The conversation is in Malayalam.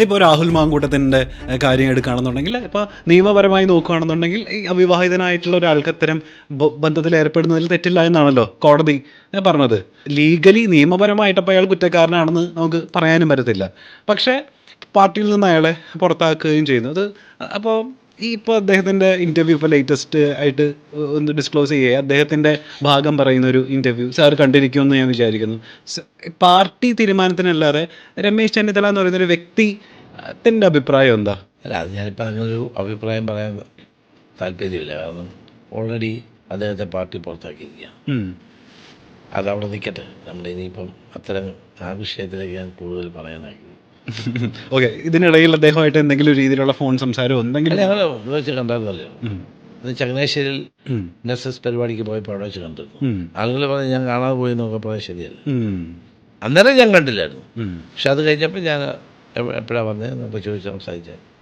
ഇപ്പോൾ രാഹുൽ മാങ്കൂട്ടത്തിൻ്റെ കാര്യം എടുക്കുകയാണെന്നുണ്ടെങ്കിൽ ഇപ്പോൾ നിയമപരമായി നോക്കുകയാണെന്നുണ്ടെങ്കിൽ ഈ അവിവാഹിതനായിട്ടുള്ള ഒരാൾക്ക് അത്തരം ബന്ധത്തിൽ ഏർപ്പെടുന്നതിൽ തെറ്റില്ല എന്നാണല്ലോ കോടതി പറഞ്ഞത്. ലീഗലി നിയമപരമായിട്ട് അപ്പോൾ അയാൾ കുറ്റക്കാരനാണെന്ന് നമുക്ക് പറയാനും പറ്റത്തില്ല. പക്ഷേ പാർട്ടിയിൽ നിന്ന് അയാളെ പുറത്താക്കുകയും ചെയ്യുന്നു. അത് അപ്പോൾ ഇപ്പോൾ അദ്ദേഹത്തിൻ്റെ ഇൻ്റർവ്യൂ ഇപ്പോൾ ലേറ്റസ്റ്റ് ആയിട്ട് ഒന്ന് ഡിസ്ക്ലോസ് ചെയ്യുക, അദ്ദേഹത്തിൻ്റെ ഭാഗം പറയുന്ന ഒരു ഇൻ്റർവ്യൂ സാർ കണ്ടിരിക്കുമെന്ന് ഞാൻ വിചാരിക്കുന്നു. പാർട്ടി തീരുമാനത്തിനല്ലാതെ രമേശ് ചെന്നിത്തല എന്ന് പറയുന്നൊരു വ്യക്തിത്തിൻ്റെ അഭിപ്രായം എന്താ? അല്ല, അത് ഞാനിപ്പോൾ അങ്ങനൊരു അഭിപ്രായം പറയാൻ താല്പര്യമില്ല. കാരണം ഓൾറെഡി അദ്ദേഹത്തെ പാർട്ടി പുറത്താക്കിയിരിക്കുകയാണ്. അതവിടെ നിൽക്കട്ടെ. നമ്മളിനിയിപ്പം അത്തരം ആ വിഷയത്തിലേക്ക് ഞാൻ കൂടുതൽ പറയാനായി. ഓക്കെ, ഇതിനിടയിൽ അദ്ദേഹമായിട്ട് എന്തെങ്കിലും രീതിയിലുള്ള ഫോൺ സംസാരം എന്തെങ്കിലും? ഞങ്ങൾ വെച്ച് കണ്ടായിരുന്നല്ലോ. അത് ചങ്ങനാശ്ശേരിയിൽ നെസസ് പരിപാടിക്ക് പോയപ്പോൾ അവിടെ വെച്ച് കണ്ടിരുന്നു. ആളുകൾ പറഞ്ഞ് ഞാൻ കാണാതെ പോയി എന്നൊക്കെ പറയാൻ ശരിയല്ല. അന്നേരം ഞാൻ കണ്ടില്ലായിരുന്നു. പക്ഷെ അത് കഴിഞ്ഞപ്പോൾ ഞാൻ എപ്പോഴാണ് വന്നത് എന്നൊക്കെ ചോദിച്ച് സംസാരിച്ചത്.